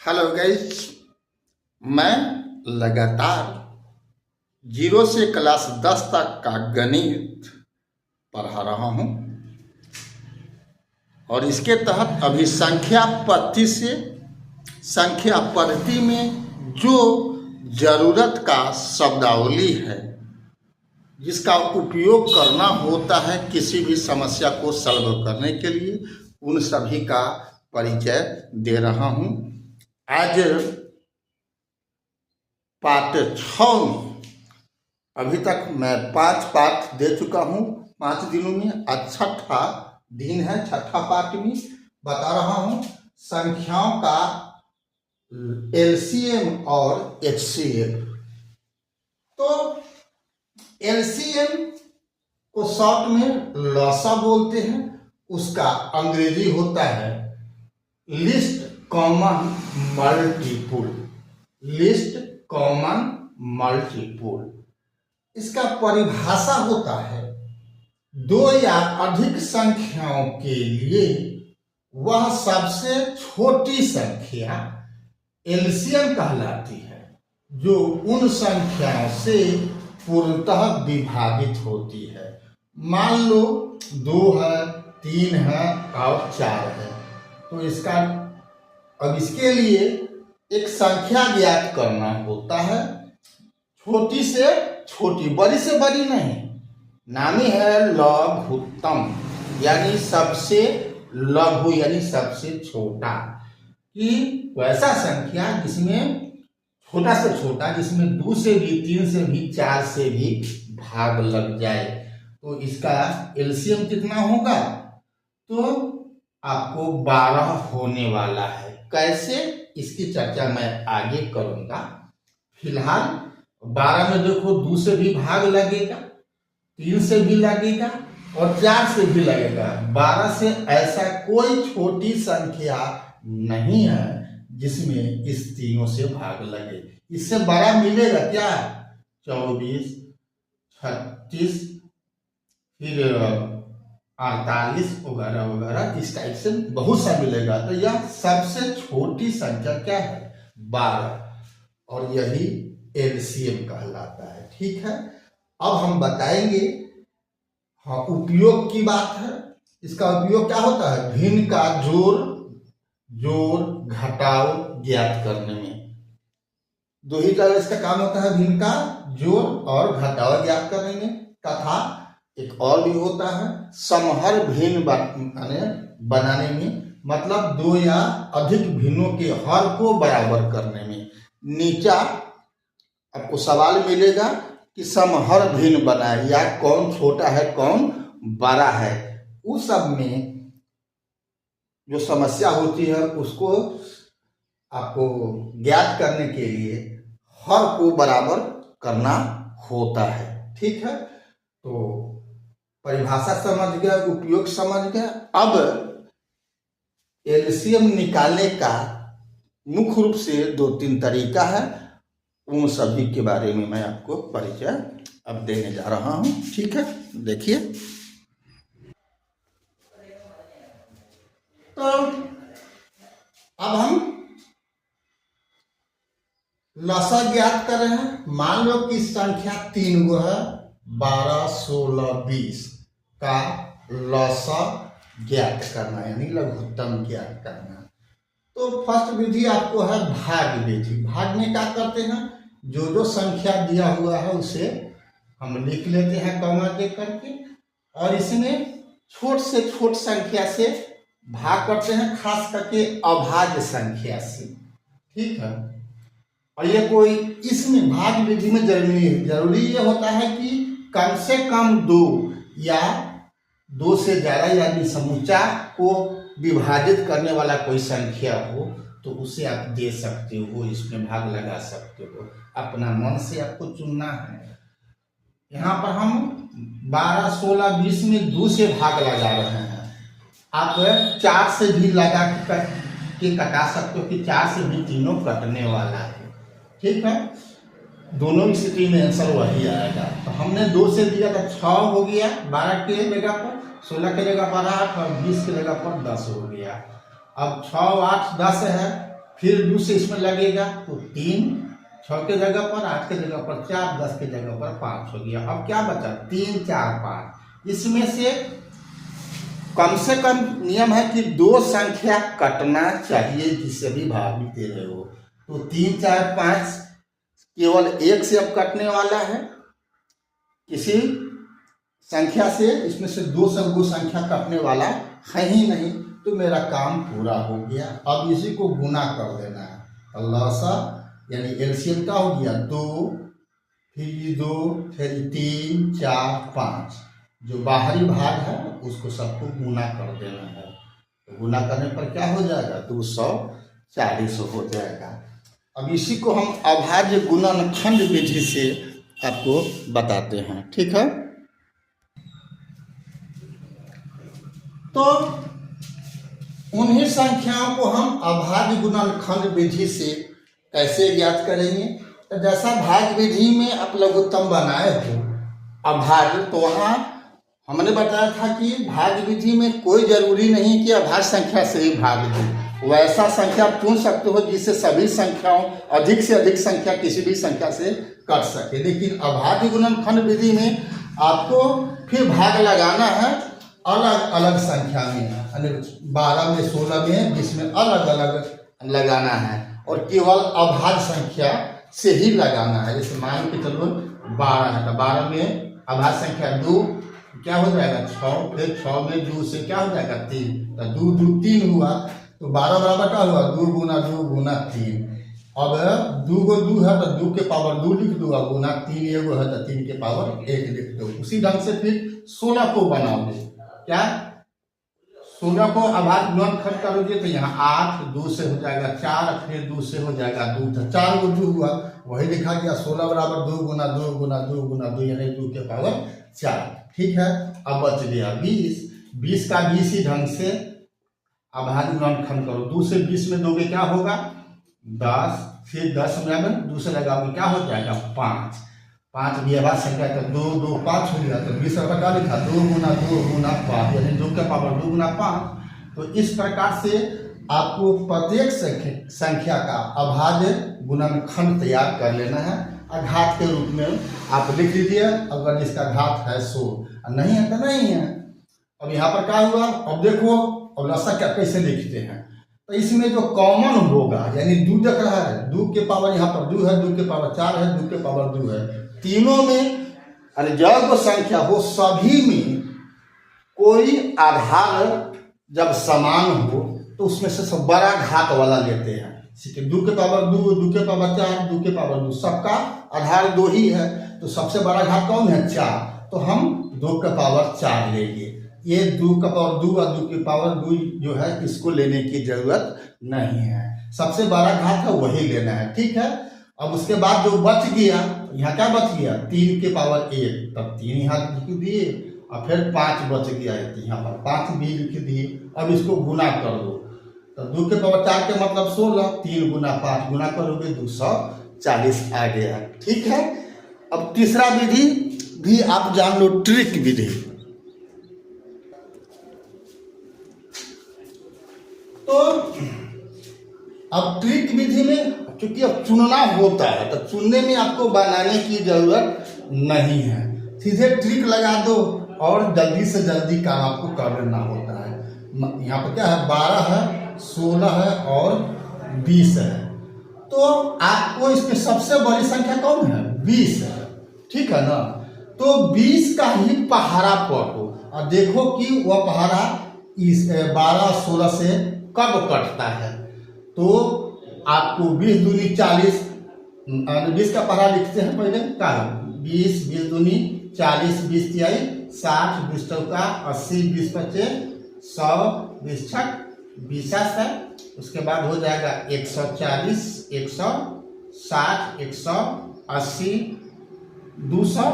Hello guys, मैं लगातार 0 से क्लास 10 तक का गणित पढ़ा रहा हूं और इसके तहत अभी संख्या पद्धति में जो ज़रूरत का शब्दावली है जिसका उपयोग करना होता है किसी भी समस्या को सॉल्व करने के लिए, उन सभी का परिचय दे रहा हूं। आज पाठ 6 में अभी तक मैं 5 पाठ दे चुका हूं 5 दिनों में। आज छठा दिन है। छठा पाठ में बता रहा हूं संख्याओं का एलसीएम और एचसीएफ। तो एलसीएम को शॉर्ट में लॉसा बोलते हैं, उसका अंग्रेजी होता है लिस्ट कॉमन मल्टीपुल। इसका परिभाषा होता है 2 या अधिक संख्याओं के लिए वह सबसे छोटी संख्या एलसीएम कहलाती है जो उन संख्याओं से पूर्णतः विभाजित होती है। मान लो 2 है, 3 है और 4 है। तो अब इसके लिए एक संख्या ज्ञात करना होता है, छोटी से छोटी, बड़ी से बड़ी नहीं। नामी है लघुत्तम यानी सबसे लघु यानी सबसे छोटा, कि वैसा संख्या जिसमें छोटा से छोटा, जिसमें 2 से भी, 3 से भी, 4 से भी भाग लग जाए। तो इसका एलसीएम कितना होगा? तो आपको 12 होने वाला है। कैसे, इसकी चर्चा मैं आगे करूंगा। फिलहाल 12 में देखो 2 से भी भाग लगेगा, 3 से भी लगेगा और 4 से भी लगेगा। 12 से ऐसा कोई छोटी संख्या नहीं है जिसमें इस तीनों से भाग लगे। इससे बड़ा मिलेगा क्या? 24, 36, फिर 48 वगैरह वगैरह, इस टाइप से बहुत सा मिलेगा। तो यह सबसे छोटी संख्या क्या है? 12, और यही एलसीएम कहलाता है। ठीक है, अब हम बताएंगे। हाँ, उपयोग की बात है। इसका उपयोग क्या होता है? भिन्न का जोड़ घटाव ज्ञात करने में। 2 ही तरह इसका काम होता है, भिन्न का जोड़ और घटाव ज्ञात करने में। तथा एक और भी होता है समहर भिन्न बनाने में, मतलब 2 या अधिक भिन्नों के हर को बराबर करने में। नीचा आपको सवाल मिलेगा कि समहर भिन्न बनाए, या कौन छोटा है कौन बड़ा है। उस सब में जो समस्या होती है उसको आपको ज्ञात करने के लिए हर को बराबर करना होता है। ठीक है, तो परिभाषा समझ गया, उपयोग समझ गया। अब एलसीएम निकालने का मुख्य रूप से 2-3 तरीका है, उन सभी के बारे में मैं आपको परिचय अब देने जा रहा हूं। ठीक है, देखिए। तो अब हम लसा ज्ञात कर रहे हैं। मान लो कि संख्या 3 गो है, 12, 16, 20 का लसा ज्ञात करना यानी लघुत्तम ज्ञात करना। तो फर्स्ट विधि आपको है भाग विधि। भाग में क्या करते हैं? जो संख्या दिया हुआ है उसे हम लिख लेते हैं कॉमा दे करके, और इसमें छोट से छोट संख्या से भाग करते हैं, खास करके अभाज्य संख्या से। ठीक है, और ये कोई इसमें भाग विधि में जरूरी ये होता है कि कम से कम 2 या 2 से ज्यादा यानी समूचा को विभाजित करने वाला कोई संख्या हो तो उसे आप दे सकते हो, इसमें भाग लगा सकते हो। अपना मन से आपको चुनना है। यहाँ पर हम 12, 16, 20 में 2 से भाग लगा रहे हैं। आप 4 से भी लगा के कटा सकते हो कि 4 से भी तीनों कटने वाला है। ठीक है, दोनों स्थिति में आंसर वही आएगा। तो हमने 2 से दिया था 6 हो गया, 12 के जगह पर 16 के जगह पर 8 और 20 के जगह पर 10 हो गया। अब 6, 8, 10 है, फिर 2 से इसमें लगेगा तो 3, 6 के जगह पर, 8 के जगह पर 4, 10 के जगह पर 5 हो गया। अब क्या बचा? 3, 4, 5। इसमें से कम से कम नियम है कि 2 संख्या कटना चाहिए जिससे भी भाग दे रहे हो। तो 3, 4, 5 केवल 1 से अब कटने वाला है, किसी संख्या से इसमें से 2 संख्या कटने वाला है ही नहीं, तो मेरा काम पूरा हो गया। अब इसी को गुना कर देना है। लसा यानी एलसीएम का हो गया 2, फिर 2, फिर 3, 4, 5। जो बाहरी भाग है उसको सबको गुना कर देना है। तो गुना करने पर क्या हो जाएगा? 240 हो जाएगा। अब इसी को हम अभाज्य गुणनखंड विधि से आपको बताते हैं, ठीक है। तो उन्हीं संख्याओं को हम अभाज्य गुणनखंड विधि से कैसे ज्ञात करेंगे? तो जैसा भाग विधि में आप लघुत्तम बनाए हो अभाज्य, तो वहाँ हमने बताया था कि भाग विधि में कोई जरूरी नहीं कि अभाज्य संख्या से ही भाग दो। वैसा संख्या आप चुन सकते हो जिससे सभी संख्याओं अधिक से अधिक संख्या किसी भी संख्या से कट सके। लेकिन अभाज्य गुणनखंड विधि में आपको फिर भाग लगाना है अलग अलग संख्या में, 12 में, 16 में, 20 में अलग अलग लगाना है और केवल अभाज्य संख्या से ही लगाना है। जैसे मान के चलो 12 है तो 12 में अभाज्य संख्या 2 क्या हो जाएगा? 6, फिर 6 में 2 से क्या हो जाएगा? 3, तो 2, 2, 3 हुआ, तो 12 बराबर क्या हुआ? 2 गुना 3। अब 2 को 2 है तो 2 के पावर 2 लिख दो, गुना 3 एगो है तो 3 के पावर 1 लिख दो। उसी ढंग से फिर 16 को बनाओगे, क्या 16 को अभाज्य गुणनखंड करोगे तो यहाँ 8, 2 से हो जाएगा 4, फिर 2 से हो जाएगा 2, तो 4 को 2 हुआ, वही लिखा गया 16 बराबर 2 गुना 2 गुना 2 गुना 2 यानी 2 के पावर 4, ठीक है। अब बच गया 20, 20 का 20 ही ढंग से अभाज्य गुणनखंड करो। 2 से 20 में दोगे क्या होगा? 10, फिर 10 में 2 से लगाओगे क्या हो जाएगा? 5, 5 भी अभाज्य संख्या तो 2, 2, 5 हो गया, तो 20 का क्या लिखा? 2 गुना 5 यानी 2 के पावर 2 गुना 5। तो इस प्रकार से आपको प्रत्येक संख्या का अभाज्य गुणनखंड तैयार कर लेना है। घात के रूप में आप लिख लीजिए, अगर जिसका घात है 100, नहीं है तो नहीं है। अब यहाँ पर क्या हुआ? अब देखो अब लसा क्या कैसे लिखते हैं, तो इसमें जो कॉमन होगा यानी 2 दिख रहा है, 2 के पावर यहाँ पर 2 है, 2 के पावर 4 है, 2 के पावर 2 है, तीनों में जब संख्या हो सभी में कोई आधार जब समान हो तो उसमें से सब बड़ा घात वाला लेते हैं। 2 के पावर 2, 2 के पावर 4, 2 के पावर 2, सबका आधार 2 ही है, तो सबसे बड़ा घात कौन है? 4, तो हम 2 के पावर 4 लेंगे। ये 2 का पावर 2 और 2 की पावर 2 जो है इसको लेने की जरूरत नहीं है, सबसे बड़ा घात है वही लेना है, ठीक है। अब उसके बाद जो बच गया, यहाँ क्या बच गया? 3 के पावर 1, तब 3 यहाँ लिख दिए और फिर 5 बच गया है, तो यहाँ पर 5 भी लिख दिए। अब इसको गुना कर दो, तो 2 के पावर 4 के मतलब 16, 3 गुना 5 गुना करोगे 240 आ गया, ठीक है। अब तीसरा विधि भी आप जान लो, ट्रिक विधि। तो अब ट्रिक विधि में क्योंकि अब चुनना होता है तो चुनने में आपको बनाने की जरूरत नहीं है, सीधे ट्रिक लगा दो और जल्दी से जल्दी काम आपको कर लेना होता है। यहाँ पर क्या है? 12 है, 16 है और 20 है, तो आपको इसमें सबसे बड़ी संख्या कौन है? 20 है, ठीक है ना। तो 20 का ही पहाड़ा पढ़ो और देखो कि वह पहाड़ा इस 12, 16 से कब कटता है। तो आपको 20 दूनी 40, 20 का पहाड़ा लिखते हैं पहले का 20, 20 दूनी 40, 20 तिहाई 60, 20 चौका 80, 20 पचे 100, 20 छक 20 है। उसके बाद हो जाएगा 140, 160, 180, 200,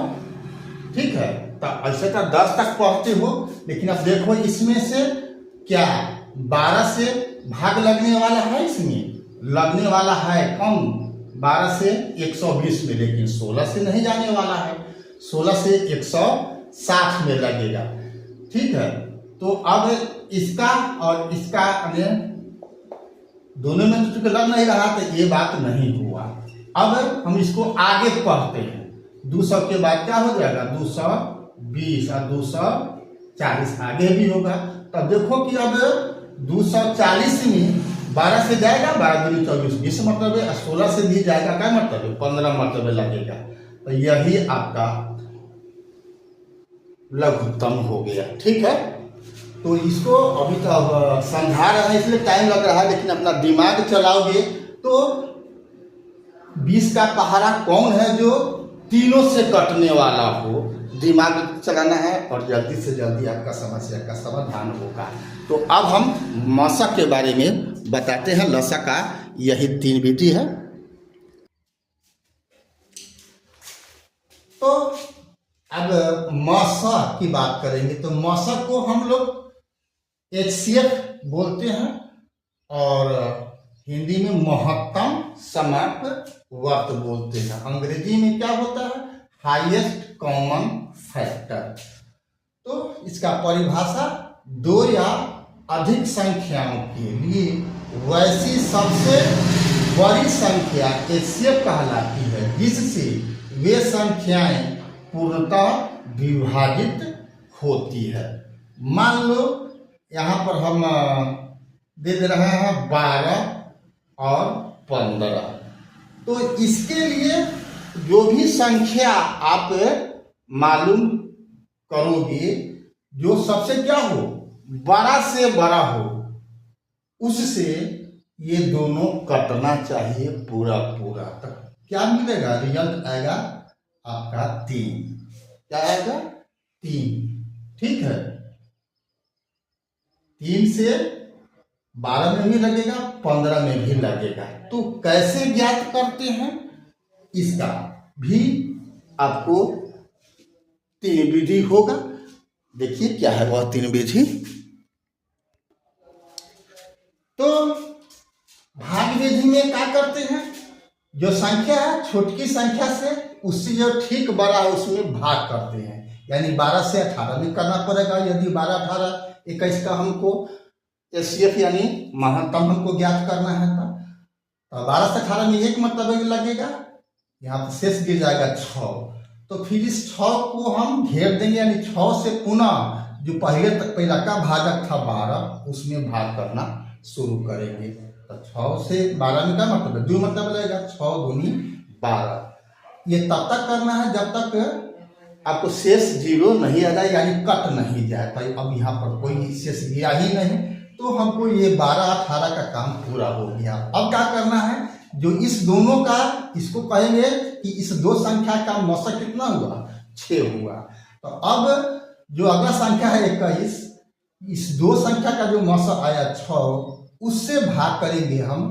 ठीक है। तो ऐसे तो 10 तक पहुंचते हो, लेकिन अब देखो इसमें से क्या 12 से भाग लगने वाला है, इसमें लगने वाला है कौन? 12 से 120 में, लेकिन 16 से नहीं जाने वाला है, 16 से 160 में लगेगा, ठीक है। तो अब इसका और इसका दोनों में तो चूंकि लग नहीं रहा तो ये बात नहीं हुआ। अब हम इसको आगे पढ़ते हैं। 200 के बाद क्या हो जाएगा, 220 और 240 आगे भी होगा। तब देखो कि अब 240 में 12 से जाएगा, 12 दूनी 24, 20 मरतबे, 16 से भी जाएगा, क्या मरतबे, 15 मरतबे लगेगा। तो यही आपका लघुत्तम हो गया। ठीक है, तो इसको अभी तो समझा रहे हैं इसलिए टाइम लग रहा है, लेकिन अपना दिमाग चलाओगे तो 20 का पहाड़ा कौन है जो तीनों से कटने वाला हो, दिमाग चलाना है और जल्दी से जल्दी आपका समस्या का समाधान होगा। तो अब हम मशक के बारे में बताते हैं। लसा का यही 3 विधि है। तो अब मशक की बात करेंगे तो मशक को हम लोग HCF बोलते हैं और हिंदी में महत्तम समाप्त वर्त बोलते हैं। अंग्रेजी में क्या होता है, हाईएस्ट कॉमन फैक्टर। तो इसका परिभाषा 2 या अधिक संख्याओं के लिए वैसी सबसे बड़ी संख्या HCF कहलाती है जिससे वे संख्याएं पूर्णतः विभाजित होती है। मान लो यहाँ पर हम दे रहे हैं 12 और 15। तो इसके लिए जो भी संख्या आप मालूम करोगे जो सबसे क्या हो, बड़ा से बड़ा हो, उससे ये दोनों कटना चाहिए पूरा पूरा। तक क्या मिलेगा, रिजल्ट आएगा आपका 3। क्या आएगा, 3। ठीक है, 3 से 12 में भी लगेगा, 15 में भी लगेगा। तो कैसे ज्ञात करते हैं, इसका भी आपको 3 विधि होगा। देखिए क्या है वह 3 विधि। तो भाग विधि में क्या करते हैं, जो संख्या है छोटी संख्या से उससे जो ठीक बड़ा है उसमें भाग करते हैं। यानी 12 से 18 में करना पड़ेगा। यदि 12, 18, 21 का हमको HCF यानी महत्तम हमको ज्ञात करना है तो 12 से 18 में 1 मतलब लगेगा, यहाँ पर शेष गिर जाएगा 6। तो फिर इस 6 को हम घेर देंगे, यानी 6 से पुनः जो पहले तक पहला का भाजक था 12 उसमें भाग करना शुरू करेंगे। तो 6 से 12 में क्या मतलब है, 2 मतलब लगेगा, 6 दूनी 12। ये तब तक करना है जब तक आपको शेष 0 नहीं आ जाए, यानी कट नहीं जाए। तो अब यहाँ पर कोई शेष गिरा ही नहीं, तो हमको ये 12, 18 का काम पूरा हो गया। अब क्या करना है, जो इस दोनों का, इसको कहेंगे कि इस 2 संख्या का मशक कितना हुआ, 6 हुआ। तो अब जो अगला संख्या है 21, इस 2 संख्या का जो मशक आया 6, उससे भाग करेंगे हम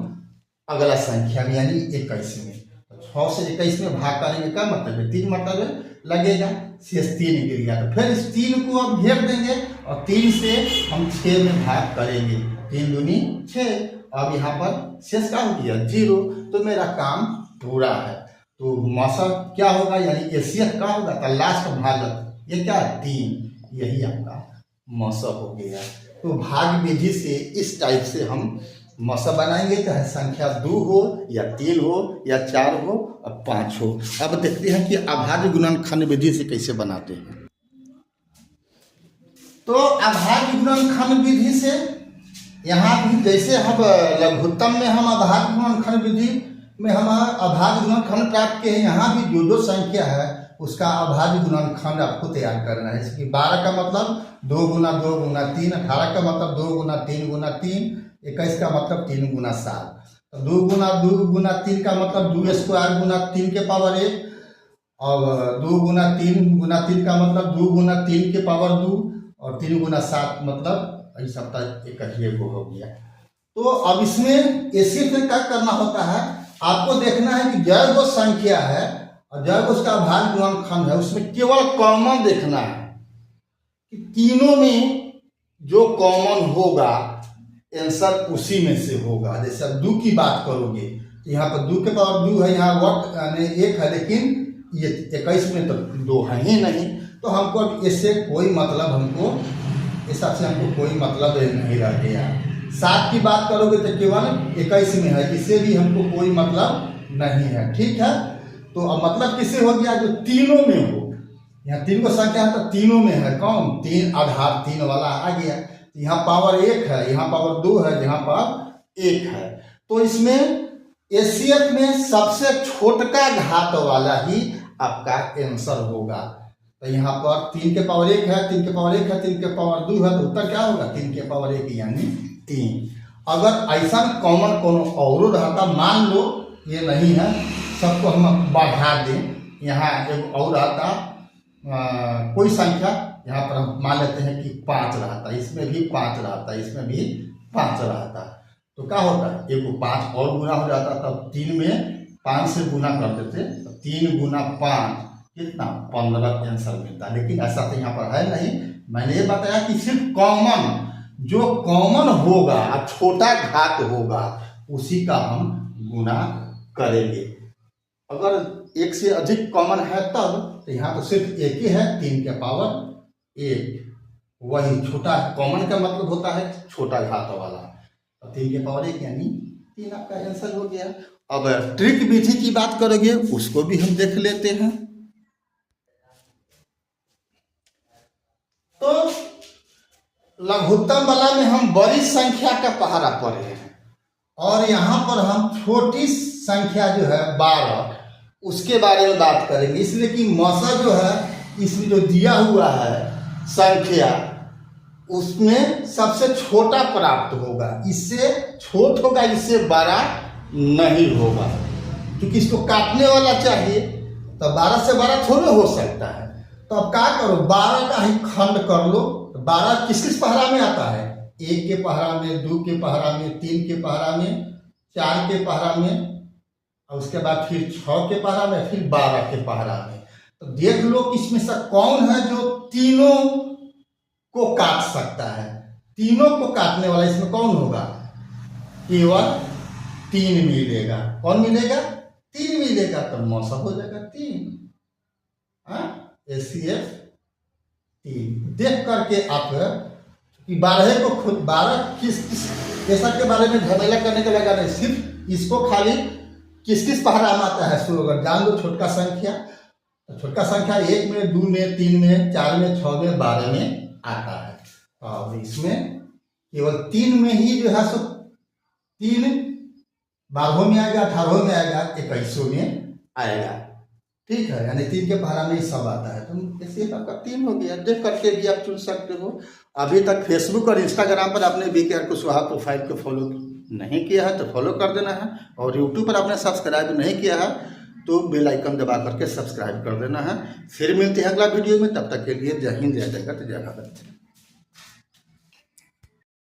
अगला संख्या में, यानी 21 में। 6 से 21 में भाग करेंगे, क्या मतलब है, 3 मतलब लगेगा, शेष 3 गिर गया। तो फिर इस 3 को अब घेर देंगे और 3 से हम 6 में भाग करेंगे, 3 दूनी 6। अब यहाँ पर शेष क्या हो गया, 0। तो मेरा काम पूरा है। तो मशक क्या होगा, यानी HCF क्या होगा, तो लास्ट भाजक, ये क्या, 3। यही आपका मशक हो गया। तो भाग विधि से इस टाइप से हम मशक बनाएंगे, चाहे संख्या 2 हो या 3 हो या 4 हो और 5 हो। अब देखते हैं कि अभाज्य गुणनखंड विधि से कैसे बनाते हैं। तो अभाज्य गुणनखंड विधि से यहाँ भी जैसे हम लघुत्तम में हम अभाज्य गुणनखंड विधि में हम अभाज्य गुणनखंड प्राप्त किए हैं, यहाँ भी जो संख्या है उसका अभाज्य गुणनखंड आपको तैयार करना है। इसकी 12 का मतलब 2 गुना 2 गुना 3, 18 का मतलब 2 गुना 3 गुना 3, 21 का मतलब 3 गुना 7। तो 2 गुना 3 का मतलब 2 स्क्वायर गुना 3 के पावर 1, और 2 गुना 3 का मतलब 2 गुना 3 के पावर 2, और 3 गुना 7 मतलब ऐसा 1 हो गया। तो अब इसमें HCF में क्या करना होता है, आपको देखना है कि जब वो संख्या है और जब उसका अभाज्य गुणनखंड है, उसमें केवल कॉमन देखना है कि तीनों में जो कॉमन होगा आंसर उसी में से होगा। जैसे अब 2 की बात करोगे तो यहाँ पर 2 के पावर 2 है, यहाँ वर्ग यानी 1 है, लेकिन ये 21 में तो 2 है ही नहीं। तो हमको इससे कोई मतलब, हमको हिसाब से हमको कोई मतलब नहीं रह गया। 7 की बात करोगे तो केवल 21 में है, इससे भी हमको कोई मतलब नहीं है। ठीक है, तो अब मतलब किससे हो गया, जो तीनों में हो। यहाँ 3 को संख्या है तो तीनों में है, कौन, 3 आधार 3 वाला आ गया। यहाँ पावर 1 है, यहाँ पावर 2 है, यहाँ पर 1 है। तो इसमें एचसीएफ में सबसे छोटका घात वाला ही आपका आंसर होगा। तो यहाँ पर 3 के पावर 1 है, 3 के पावर 1 है, 3 के पावर 2 है, तो उत्तर क्या होगा, 3 के पावर 1 यानी 3। अगर ऐसा कॉमन कोनो और रहता, मान लो ये नहीं है, सबको हम बढ़ा दें, यहाँ एक और आता कोई संख्या, यहाँ पर हम मान लेते हैं कि 5 रहता, इसमें भी 5 रहता, इसमें भी 5 रहता, तो क्या होता है, एक को 5 और गुना हो जाता, तब 3 में 5 से गुना कर देते, तो 3 गुना 5 कितना, 15 आंसर मिलता। लेकिन ऐसा तो यहाँ पर है नहीं। मैंने ये बताया कि सिर्फ कॉमन, जो कॉमन होगा, छोटा घात होगा, उसी का हम गुना करेंगे। अगर 1 से अधिक कॉमन है तब, तो यहाँ तो सिर्फ 1 ही है, 3 के पावर 1, वही छोटा कॉमन का मतलब होता है छोटा घात वाला, तो 3 के पावर 1 यानी 3 आपका आंसर हो गया। अब ट्रिक विधि की बात करेंगे, उसको भी हम देख लेते हैं। तो लघुत्तम वाला में हम बड़ी संख्या का पहाड़ा पढ़े हैं, और यहाँ पर हम छोटी संख्या जो है 12, उसके बारे में बात करेंगे। इसलिए कि मौसा जो है, इसमें जो दिया हुआ है संख्या, उसमें सबसे छोटा प्राप्त होगा, इससे छोट होगा, इससे बड़ा नहीं होगा, क्योंकि इसको काटने वाला चाहिए, तो 12 से बड़ा थोड़ा हो सकता है। तो अब क्या करो, 12 का ही खंड कर लो। तो 12 किस किस पहरा में आता है, 1 के पहरा में, 2 के पहरा में, 3 के पहरा में, 4 के पहरा में, और उसके बाद फिर 6 के पहरा में, फिर 12 के पहरा में। तो देख लो कि इसमें से कौन है जो तीनों को काट सकता है। तीनों को काटने वाला इसमें कौन होगा, केवल 3 मिलेगा। कौन मिलेगा, 3 मिलेगा, तो मौसा हो जाएगा 3। एचसीएफ 3 देख करके आप कि 12 को खुद 12 किस ऐसा के बारे में झमेला करने का लगा नहीं, सिर्फ इसको खाली किस किस पहरा में आता है, सो अगर जान लो छोटका संख्या, तो छोटका संख्या 1 में, 2 में, 3 में, 4 में, 6 में, 12 में आता है। और इसमें केवल 3 में ही जो है सो 3 12 में आएगा, 18 में आएगा, 21 में आएगा। ठीक है, यानी 3 के पहरा में ही सब आता है। तो ऐसे आपका 3 हो गया। देख करके भी आप चुन सकते हो। अभी तक फेसबुक और इंस्टाग्राम पर आपने BKR कुशवाहा प्रोफाइल को फॉलो नहीं किया है तो फॉलो कर देना है, और यूट्यूब पर आपने सब्सक्राइब नहीं किया है तो बेल आइकन दबा करके सब्सक्राइब कर देना है। फिर मिलते हैं अगला वीडियो में, तब तक के लिए जय हिंद, जय जगत, जय भारत।